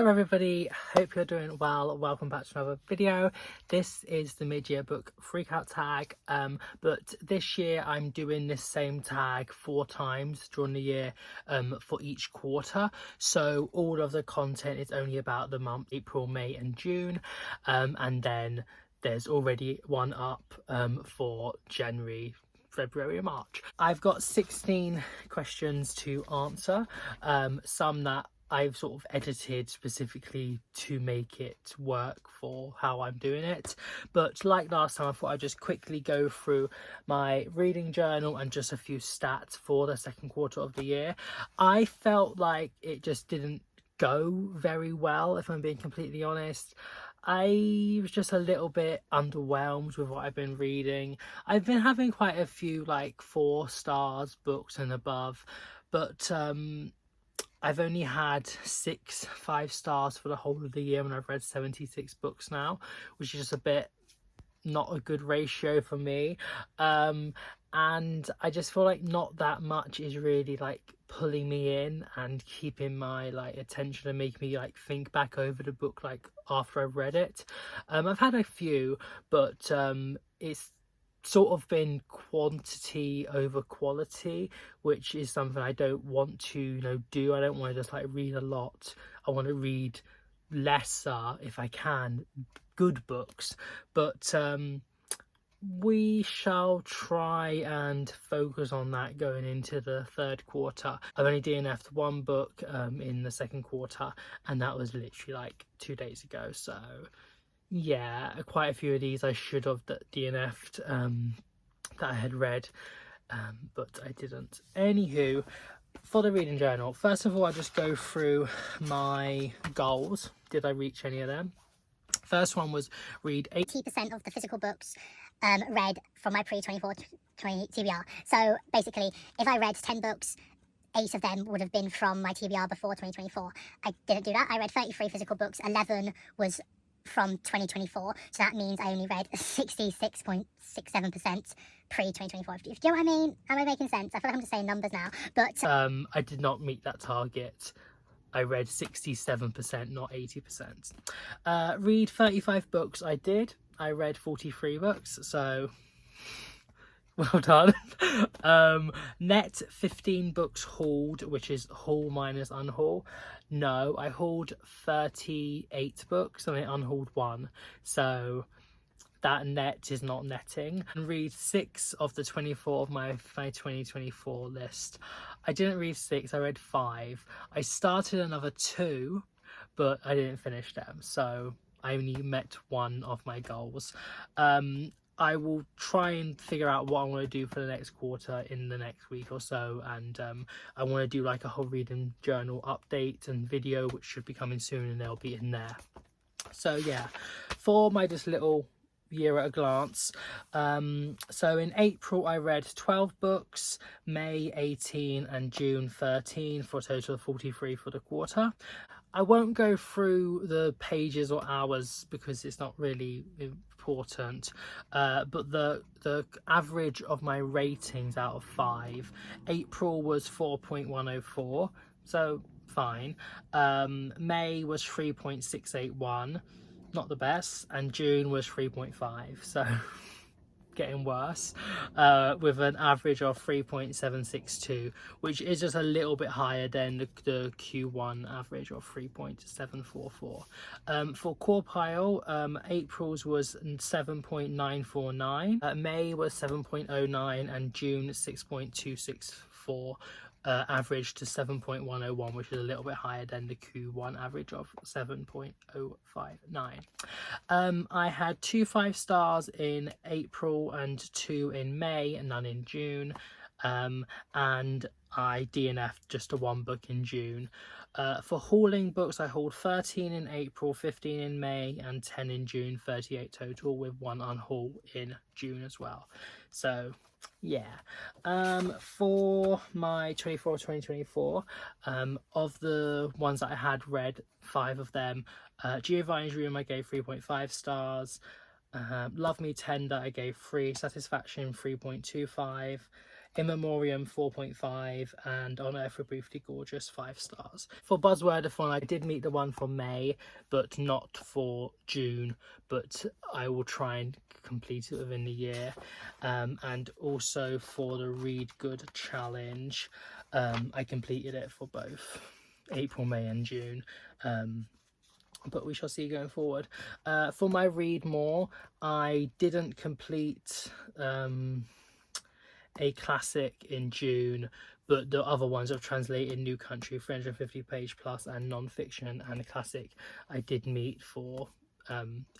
Hello everybody, hope you're doing well. Welcome back to another video. This is the mid-year book freakout tag, but this year I'm doing this same tag 4 times during the year for each quarter. So all of the content is only about the month April, May and June, and then there's already one up for January, February and March. I've got 16 questions to answer, some that I've sort of edited specifically to make it work for how I'm doing it. But like last time, I thought I'd just quickly go through my reading journal and just a few stats for the second quarter of the year. I felt like it just didn't go very well, if I'm being completely honest. I was just a little bit underwhelmed with what I've been reading. I've been having quite a few like 4 stars books and above, but I've only had 6 5-stars for the whole of the year, and I've read 76 books now, which is just a bit not a good ratio for me. And I just feel like not that much is really like pulling me in and keeping my like attention and making me like think back over the book like after I've read it. I've had a few, but it's sort of been quantity over quality, which is something I don't want to do. I don't want to just like read a lot. I want to read lesser if I can, good books, but we shall try and focus on that going into the third quarter. I've only DNF'd 1 book in the second quarter, and that was literally like 2 days ago. So yeah, quite a few of these I should have DNF'd that I had read, but I didn't. Anywho, for the reading journal, first of all, I'll just go through my goals. Did I reach any of them? First one was read 80% of the physical books read from my pre-24 TBR. So basically, if I read 10 books, 8 of them would have been from my TBR before 2024. I didn't do that. I read 33 physical books. 11 was from 2024. So that means I only read 66.67% pre-2024. Do you know what I mean? Am I making sense? I feel like I'm just saying numbers now. But I did not meet that target. I read 67%, not 80%. Read 35 books, I did. I read 43 books, so well done. Net 15 books hauled, which is haul minus unhaul. No, I hauled 38 books and I unhauled 1. So that net is not netting. And read 6 of the 24 of my 2024 list. I didn't read 6, I read 5. I started another 2, but I didn't finish them. So I only met 1 of my goals. I will try and figure out what I want to do for the next quarter in the next week or so, and I want to do like a whole reading journal update and video, which should be coming soon, and they'll be in there. So yeah, for my just little year at a glance, so in April I read 12 books, May 18 and June 13, for a total of 43 for the quarter. I won't go through the pages or hours because it's not really important, but the average of my ratings out of 5, April was 4.104, so fine. May was 3.681, not the best, and June was 3.5, so getting worse, with an average of 3.762, which is just a little bit higher than the Q1 average of 3.744. For core pile, April's was 7.949, May was 7.09, and June 6.264. Average to 7.101, which is a little bit higher than the Q1 average of 7.059. I had 2 5-stars in April and 2 in May and none in June, and I DNF'd just a 1 book in June. For hauling books, I hauled 13 in April, 15 in May and 10 in June, 38 total, with 1 unhaul in June as well. So yeah, for my 2024, of the ones that I had read, 5 of them, Giovanni's Room I gave 3.5 stars, Love Me Tender I gave 3, Satisfaction 3.25, In Memoriam 4.5, and On Earth We're Briefly Gorgeous 5 stars. For Buzzwordathon, I did meet the one for May, but not for June, but I will try and complete it within the year. And also for the Read Good Challenge, I completed it for both April, May and June. But we shall see going forward. For my Read More, I didn't complete a classic in June, but the other ones I've translated: New Country, 350 page plus, and non-fiction, and a classic I did meet for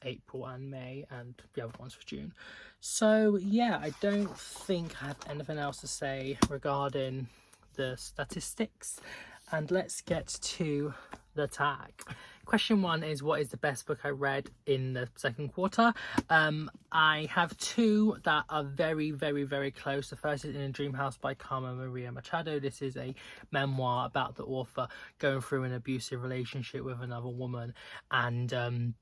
April and May, and the other ones for June. So yeah, I don't think I have anything else to say regarding the statistics, and let's get to the tag. Question 1 is, what is the best book I read in the second quarter? I have two that are very, very, very close. The first is In a Dream House by Carmen Maria Machado. This is a memoir about the author going through an abusive relationship with another woman, and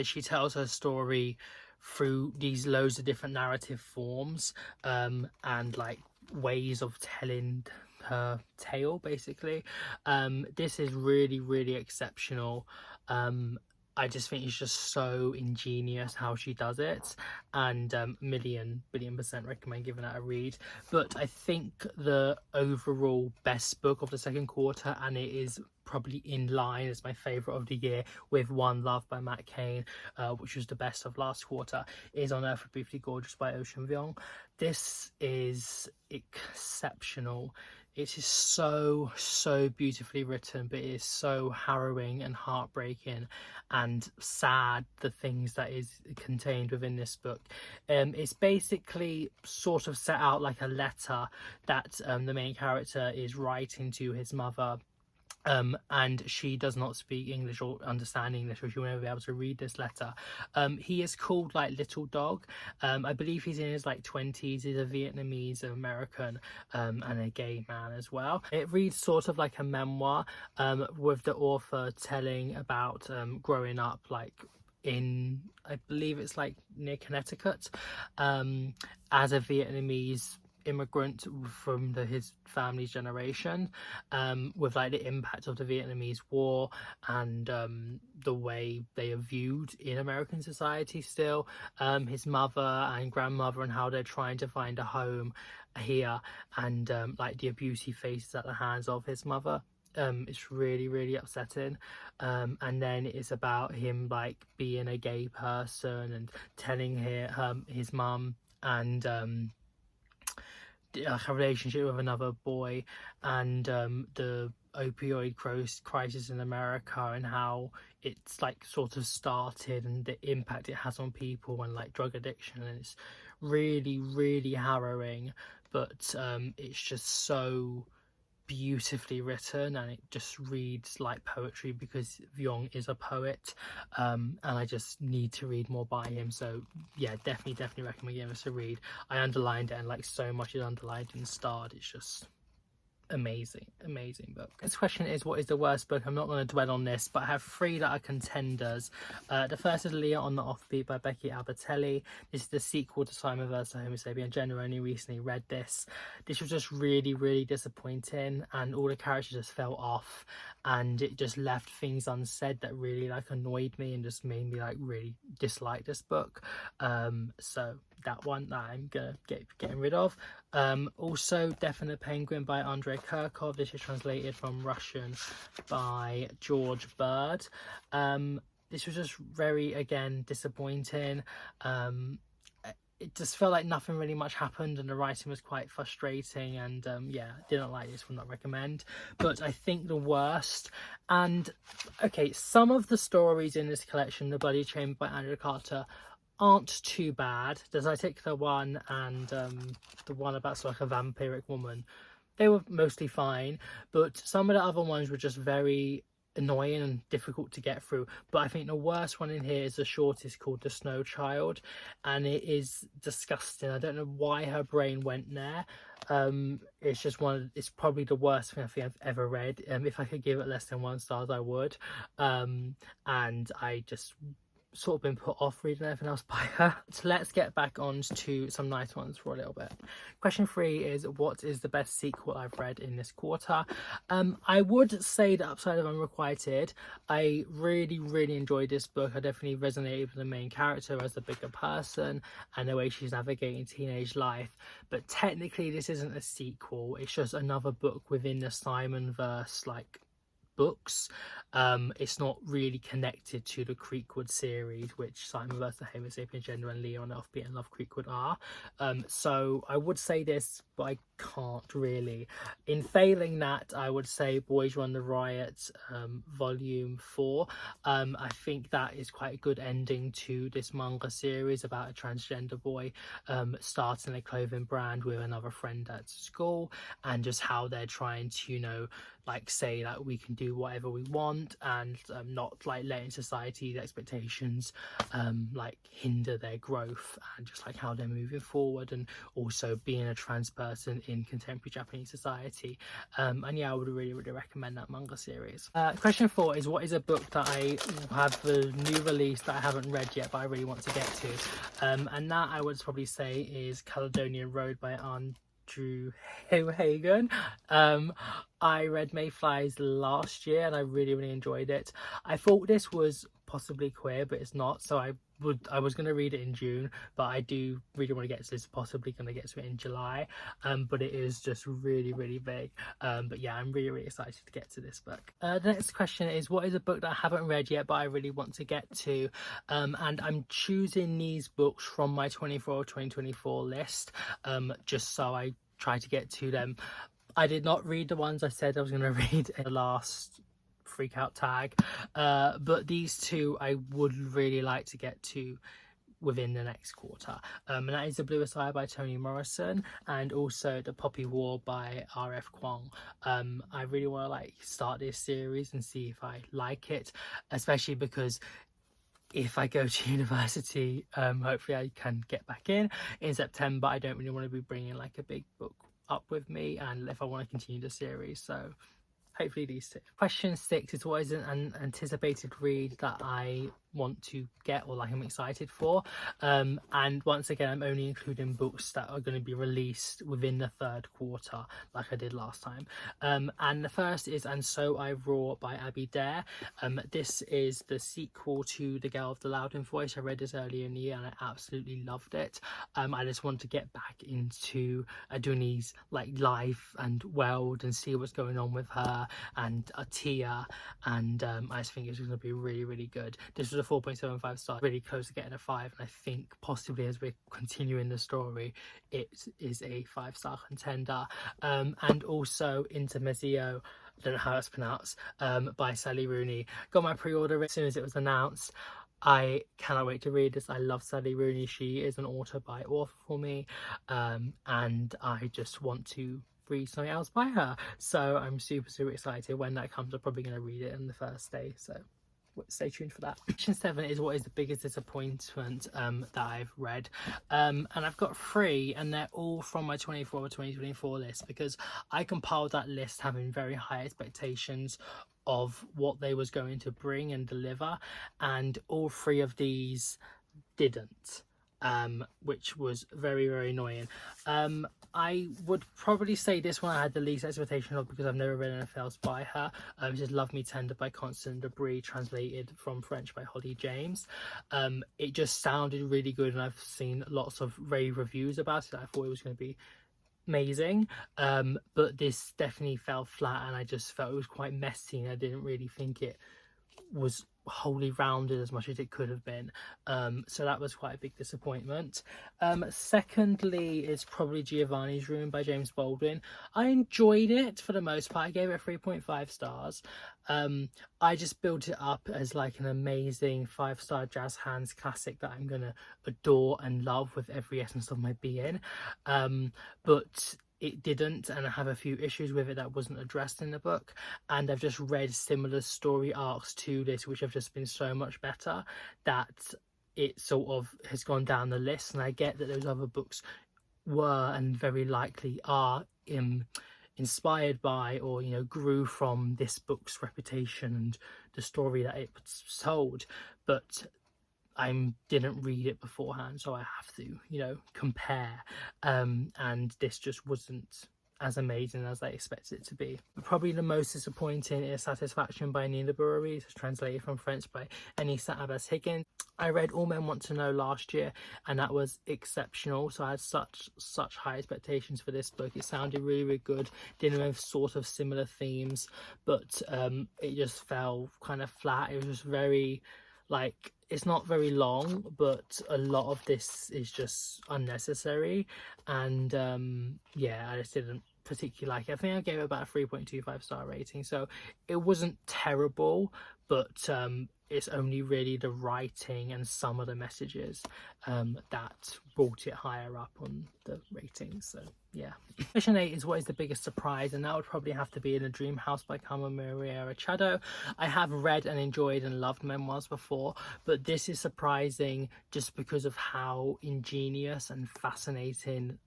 she tells her story through these loads of different narrative forms, and like ways of telling her tale, basically. This is really, really exceptional. I just think it's just so ingenious how she does it, and billion percent recommend giving that a read. But I think the overall best book of the second quarter, and it is probably in line as my favourite of the year with One Love by Matt Cain, which was the best of last quarter, is On Earth We're Briefly Gorgeous by Ocean Vuong. This is exceptional. It is so beautifully written, but it is so harrowing and heartbreaking and sad, the things that is contained within this book. It's basically sort of set out like a letter that the main character is writing to his mother, and she does not speak English or understand English, or she will never be able to read this letter. He is called like Little Dog. I believe he's in his like 20s. He's a Vietnamese American, and a gay man as well. It reads sort of like a memoir, with the author telling about growing up like in, I believe it's like near Connecticut, as a Vietnamese immigrant from his family's generation, with like the impact of the Vietnamese War, and the way they are viewed in American society still, his mother and grandmother, and how they're trying to find a home here, and like the abuse he faces at the hands of his mother. It's really, really upsetting. And then it's about him like being a gay person and telling his mum, and a relationship with another boy, and the opioid crisis in America, and how it's like sort of started, and the impact it has on people, and like drug addiction. And it's really, really harrowing, but it's just so beautifully written, and it just reads like poetry, because Vuong is a poet, and I just need to read more by him. So yeah, definitely recommend giving us a read. I underlined it, and like so much is underlined and starred. It's just amazing book. This question is, what is the worst book? I'm not going to dwell on this, but I have three that are contenders. The first is Leah on the Offbeat by Becky Albertelli. This is the sequel to Simon vs. Homo sapien. Jenna only recently read this. This was just really, really disappointing, and all the characters just fell off, and it just left things unsaid that really like annoyed me, and just made me like really dislike this book. So that one that I'm gonna getting rid of. Also Death and the Penguin by Andrei Kirkov. This is translated from Russian by George Bird. This was just very, again, disappointing. It just felt like nothing really much happened, and the writing was quite frustrating, and yeah, didn't like this, would not recommend. But I think the worst, and okay, some of the stories in this collection, The Bloody Chamber by Andrew Carter, aren't too bad. The Titular one, and the one about sort of like a vampiric woman, they were mostly fine, but some of the other ones were just very annoying and difficult to get through. But I think the worst one in here is the shortest, called The Snow Child, and it is disgusting. I don't know why her brain went there. It's just it's probably the worst thing I think I've ever read. If I could give it less than 1 star, I would. And I just sort of been put off reading anything else by her. So let's get back on to some nice ones for a little bit. Question 3 is, what is the best sequel I've read in this quarter? I would say The Upside of Unrequited. I really enjoyed this book. I definitely resonated with the main character as the bigger person and the way she's navigating teenage life. But technically this isn't a sequel, it's just another book within the Simon verse, like, books. It's not really connected to the Creekwood series, which Simon vs. the Homo sapien Gender and Leon Offbeat and Love Creekwood are. So I would say this, but I can't really. In failing that, I would say Boys Run the Riot, volume 4. I think that is quite a good ending to this manga series about a transgender boy starting a clothing brand with another friend at school, and just how they're trying to, you know, like, say that we can do whatever we want, and not like letting society's expectations like hinder their growth, and just like how they're moving forward, and also being a trans person in contemporary Japanese society. And yeah, I would really recommend that manga series. Question 4 is, what is a book that I have the new release that I haven't read yet but I really want to get to? And that I would probably say is Caledonian Road by Andrew Hagen. I read Mayflies last year and I really enjoyed it. I thought this was possibly queer, but it's not, so I was going to read it in June, but I do really want to get to this, possibly going to get to it in July, but it is just really big. But yeah, I'm really excited to get to this book. The next question is, what is a book that I haven't read yet but I really want to get to? And I'm choosing these books from my 2024 list, just so I try to get to them. I did not read the ones I said I was going to read in the last Freak Out tag, but these two I would really like to get to within the next quarter, and that is The Bluest Eye by Toni Morrison, and also The Poppy War by R.F. Kuang. I really want to like start this series and see if I like it, especially because if I go to university, hopefully I can get back in September. I don't really want to be bringing like a big book up with me, and if I want to continue the series, so hopefully these two. Question 6 is, what is an anticipated read that I want to get, or like I'm excited for? And once again, I'm only including books that are going to be released within the 3rd quarter, like I did last time. And the first is And So I Roar by Abby Dare. This is the sequel to The Girl of the Loudon Voice. I read this earlier in the year and I absolutely loved it. I just want to get back into Aduni's like life and world and see what's going on with her and Atia, and I just think it's going to be really good. This was a 4.75 star, really close to getting a 5, and I think possibly as we're continuing the story it is a 5-star contender. And also Intermezzo, I don't know how it's pronounced, by Sally Rooney. Got my pre-order as soon as it was announced. I cannot wait to read this. I love Sally Rooney. She is an author by author for me, and I just want to read something else by her, so I'm super excited. When that comes, I'm probably going to read it in the first day, so stay tuned for that. Question 7 is, what is the biggest disappointment that I've read? And I've got 3, and they're all from my 2024 list, because I compiled that list having very high expectations of what they was going to bring and deliver, and all 3 of these didn't, which was very annoying. I would probably say this one I had the least expectation of, because I've never read anything else by her. Which is Love Me Tender by Constance Debris, translated from French by Holly James. It just sounded really good, and I've seen lots of rave reviews about it. I thought it was going to be amazing, but this definitely fell flat, and I just felt it was quite messy, and I didn't really think it was wholly rounded as much as it could have been, so that was quite a big disappointment. Secondly is probably Giovanni's Room by James Baldwin. I enjoyed it for the most part. I gave it 3.5 stars. I just built it up as like an amazing 5-star jazz hands classic that I'm gonna adore and love with every essence of my being, but it didn't, and I have a few issues with it that wasn't addressed in the book, and I've just read similar story arcs to this which have just been so much better that it sort of has gone down the list. And I get that those other books were, and very likely are, inspired by, or, you know, grew from this book's reputation and the story that it told, but I didn't read it beforehand, so I have to, you know, compare. And this just wasn't as amazing as I expected it to be. But probably the most disappointing is Satisfaction by Nina Burari. It's translated from French by Anissa Abbas-Higgins. I read All Men Want to Know last year, and that was exceptional. So I had such high expectations for this book. It sounded really good, dealing with sort of similar themes, but it just fell kind of flat. It was just very, like, it's not very long, but a lot of this is just unnecessary. And yeah, I just didn't particularly like it. I think I gave it about a 3.25 star rating, so it wasn't terrible, but it's only really the writing and some of the messages that brought it higher up on the ratings. So yeah. Question 8 is, what is the biggest surprise? And that would probably have to be In a Dream House by Carmen Maria Machado. I have read and enjoyed and loved memoirs before, but this is surprising just because of how ingenious and fascinating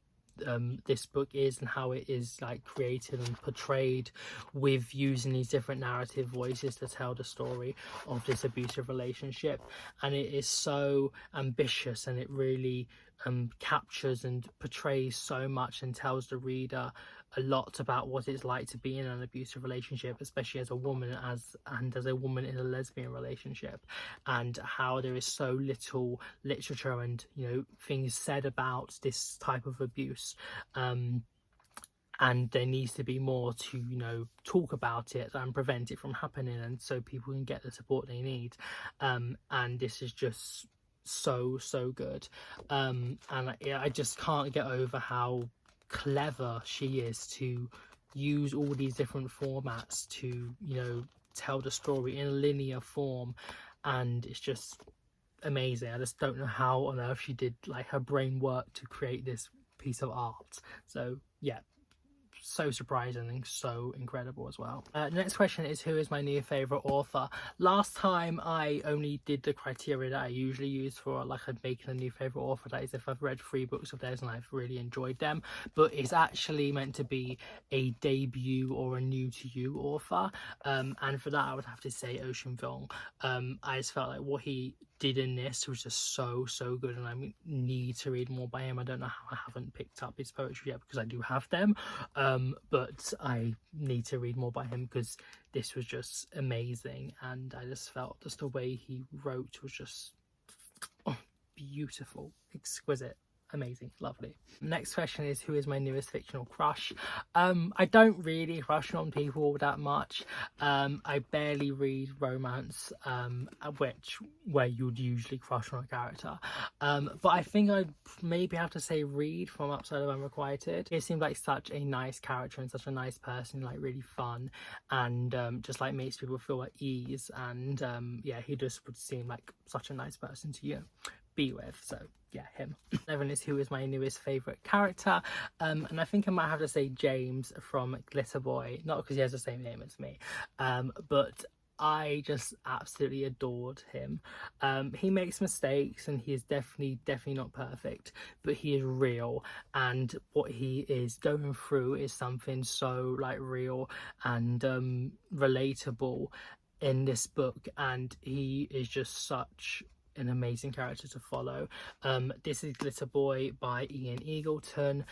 this book is, and how it is like created and portrayed, with using these different narrative voices to tell the story of this abusive relationship. And it is so ambitious, and it really captures and portrays so much and tells the reader a lot about what it's like to be in an abusive relationship, especially as a woman, as a woman in a lesbian relationship, and how there is so little literature and, you know, things said about this type of abuse. And there needs to be more to, you know, talk about it and prevent it from happening, and so people can get the support they need. And this is just so good. And I just can't get over how clever she is to use all these different formats to, you know, tell the story in a linear form. And it's just amazing. I just don't know how on earth she did, like, her brain work to create this piece of art. So yeah, so surprising and so incredible as well. The next question is, who is my new favorite author? Last time I only did the criteria that I usually use for like making a new favorite author, that is if I've read 3 books of theirs and I've really enjoyed them, but it's actually meant to be a debut or a new to you author, and for that I would have to say Ocean Vuong. I just felt like what he did in this was just so good, and I need to read more by him. I don't know how I haven't picked up his poetry yet, because I do have them, but I need to read more by him, because this was just amazing, and I just felt just the way he wrote was just beautiful, exquisite, amazing, lovely. Next question is, who is my newest fictional crush? I don't really crush on people that much. I barely read romance, where you'd usually crush on a character, but I think I'd maybe have to say Reed from Outside of Unrequited. He seemed like such a nice character and such a nice person, like really fun, and just like makes people feel at ease, and yeah, he just would seem like such a nice person to, you know, be with. So yeah, him. 11 is, who is my newest favorite character? And I think I might have to say James from Glitter Boy, not because he has the same name as me, but I just absolutely adored him. He makes mistakes, and he is definitely not perfect, but he is real, and what he is going through is something so like real and relatable in this book, and he is just such an amazing character to follow. This is Glitter Boy by Ian Eagleton.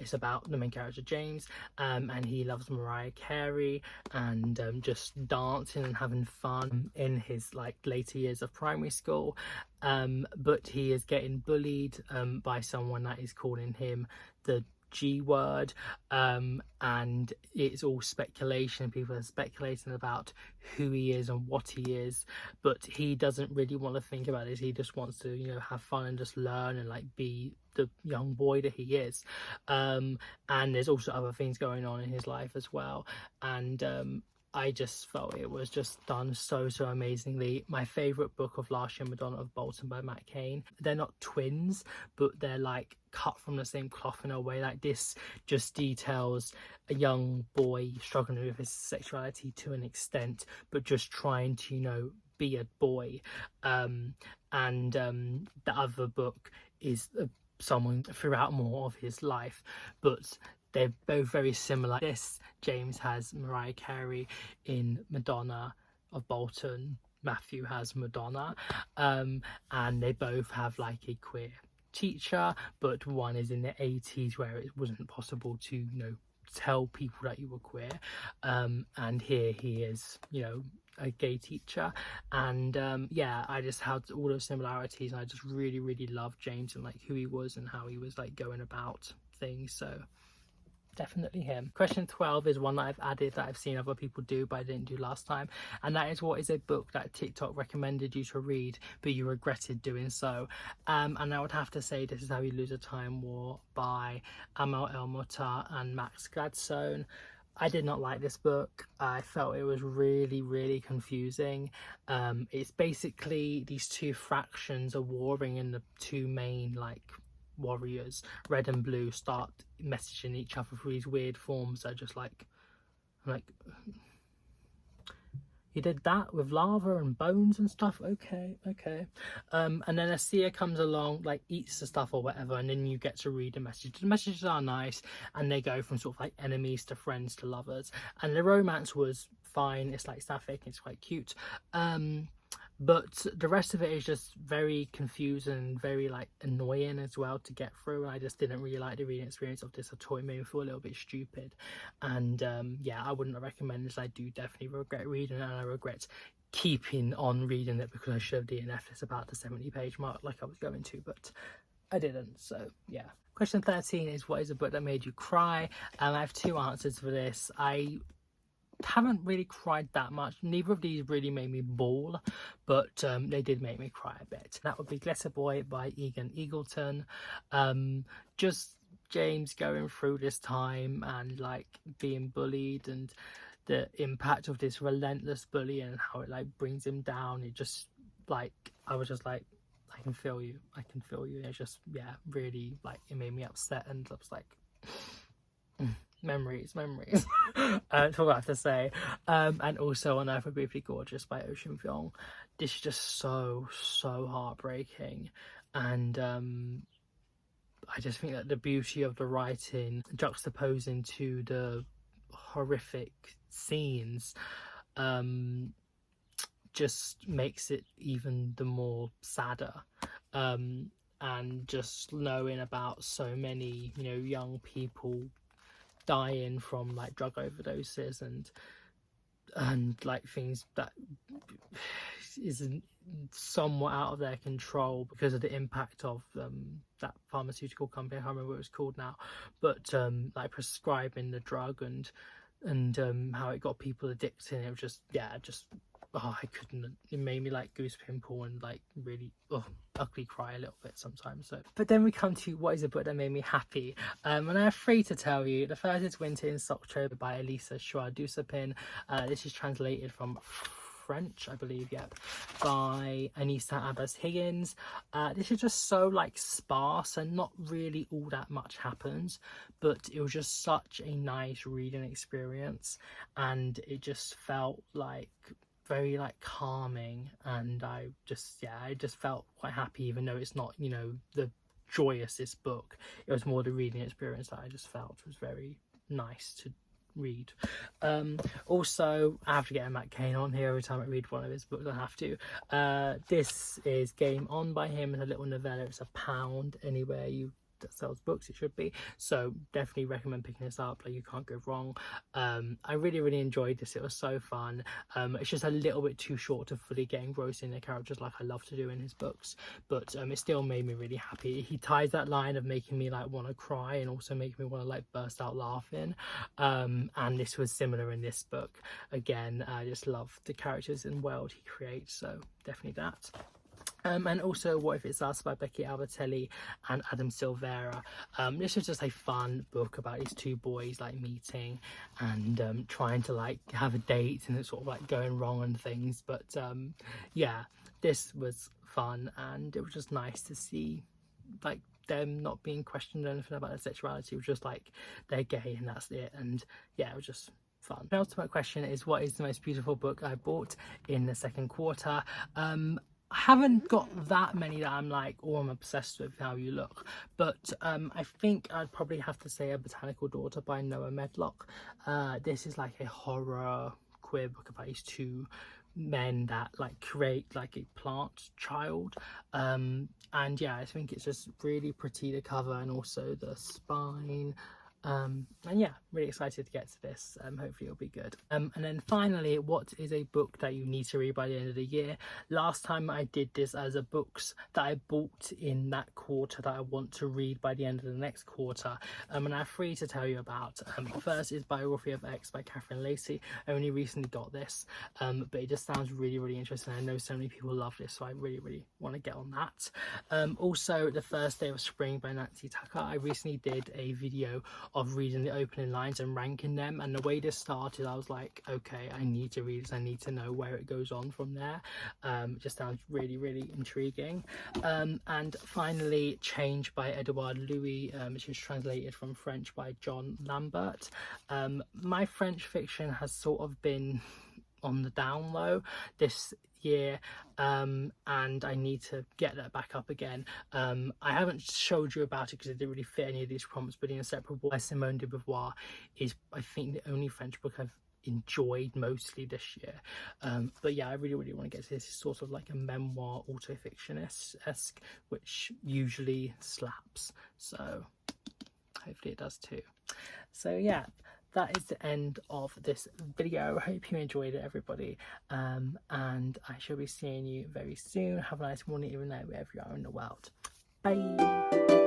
It's about the main character James, and he loves Mariah Carey and just dancing and having fun in his like later years of primary school, but he is getting bullied by someone that is calling him the G word, and it's all speculation. People are speculating about who he is and what he is, but he doesn't really want to think about it. He just wants to, you know, have fun and just learn and like be the young boy that he is. And there's also other things going on in his life as well, and I just felt it was just done so amazingly. My favourite book of last year, Madonna of Bolton by Matt Cain. They're not twins, but they're like cut from the same cloth in a way. Like, this just details a young boy struggling with his sexuality to an extent, but just trying to, you know, be a boy. And the other book is someone throughout more of his life, but they're both very similar. This, James has Mariah Carey in Madonna of Bolton. Matthew has Madonna, and they both have like a queer teacher, but one is in the 80s where it wasn't possible to, you know, tell people that you were queer, and here he is, you know, a gay teacher. And yeah, I just had all those similarities, and I just really loved James and like who he was and how he was like going about things. So definitely him. Question 12 is one that I've added that I've seen other people do but I didn't do last time, and that is, what is a book that TikTok recommended you to read but you regretted doing so? And I would have to say This Is How You Lose a Time War by Amal El-Mutar and Max Gladstone. I did not like this book. I felt it was really confusing. It's basically these two factions are warring, and the two main like warriors, red and blue, start messaging each other through these weird forms that are just like, I'm like, you did that with lava and bones and stuff? Okay. And then a seer comes along, like eats the stuff or whatever, and then you get to read a message. The messages are nice, and they go from sort of like enemies to friends to lovers, and the romance was fine. It's like sapphic, it's quite cute, but the rest of it is just very confusing, very like annoying as well to get through, and I just didn't really like the reading experience of this at all. It made me feel a little bit stupid, and yeah, I wouldn't recommend this. I do definitely regret reading it, and I regret keeping on reading it because I should have DNF'd this about the 70-page mark like I was going to, but I didn't. So yeah. Question 13 is, what is a book that made you cry? I have two answers for this. I haven't really cried that much. Neither of these really made me bawl, but they did make me cry a bit. That would be Glitter Boy by Egan Eagleton. Just James going through this time and like being bullied, and the impact of this relentless bully and how it like brings him down. It just like, I was just like, I can feel you. It's just, yeah, really like, it made me upset, and I was like, memories. That's all I have to say. And also On Earth We're Briefly Gorgeous by Ocean Vuong. This is just so heartbreaking, and I just think that the beauty of the writing juxtaposing to the horrific scenes just makes it even the more sadder. And just knowing about so many, you know, young people dying from like drug overdoses and like things that isn't somewhat out of their control because of the impact of that pharmaceutical company, I can't remember what it was called now, but like prescribing the drug and how it got people addicted. It was just, yeah, just, oh, I couldn't. It made me like goose pimple and like really ugly cry a little bit sometimes. So, but then we come to what is a book that made me happy, and I have three to tell you. The first is Winter in October by Elisa Chua-Dusapin. This is translated from French, I believe, yep, by Anissa Abbas Higgins. This is just so like sparse and not really all that much happens, but it was just such a nice reading experience, and it just felt like very like calming, and I just felt quite happy, even though it's not, you know, the joyousest book. It was more the reading experience that I just felt was very nice to read. Also, I have to get a Matt Cain on here every time I read one of his books. I have to. This is Game On by him. It's a little novella. It's £1 anywhere that sells books, it should be, so definitely recommend picking this up. Like, you can't go wrong. I really enjoyed this. It was so fun. It's just a little bit too short to fully get engrossed in the characters like I love to do in his books, but it still made me really happy. He ties that line of making me like want to cry and also making me want to like burst out laughing, and this was similar in this book. Again, I just love the characters and world he creates, so definitely that. And also What If It's Us by Becky Albertelli and Adam Silvera. This was just a fun book about these two boys like meeting and trying to like have a date, and it's sort of like going wrong and things, but yeah, this was fun, and it was just nice to see like them not being questioned or anything about their sexuality. It was just like, they're gay and that's it, and yeah, it was just fun. The ultimate question is, what is the most beautiful book I bought in the second quarter? I haven't got that many that I'm like, oh, I'm obsessed with how you look, but I think I'd probably have to say A Botanical Daughter by Noah Medlock. This is like a horror queer book about these two men that like create like a plant child, and yeah, I think it's just really pretty, the cover and also the spine. And yeah, really excited to get to this. Hopefully it'll be good. And then finally, what is a book that you need to read by the end of the year? Last time I did this as a books that I bought in that quarter that I want to read by the end of the next quarter, and I have 3 to tell you about. First is Biography of X by Catherine Lacey. I only recently got this, but it just sounds really interesting. I know so many people love this, so I really want to get on that. Also, The First Day of Spring by Nancy Tucker. I recently did a video of reading the opening lines and ranking them, and the way this started, I was like, okay, I need to read this, I need to know where it goes on from there. It just sounds really intriguing. And finally, Change by Edouard Louis, which is translated from French by John Lambert. My French fiction has sort of been on the down low this year, and I need to get that back up again. I haven't showed you about it because it didn't really fit any of these prompts, but The Inseparable by Simone de Beauvoir is, I think, the only French book I've enjoyed mostly this year. But yeah, I really want to get to this. It's sort of like a memoir, autofictionist-esque, which usually slaps, so hopefully it does too. So yeah, that is the end of this video. I hope you enjoyed it, everybody, and I shall be seeing you very soon. Have a nice morning, even though wherever you are in the world. Bye.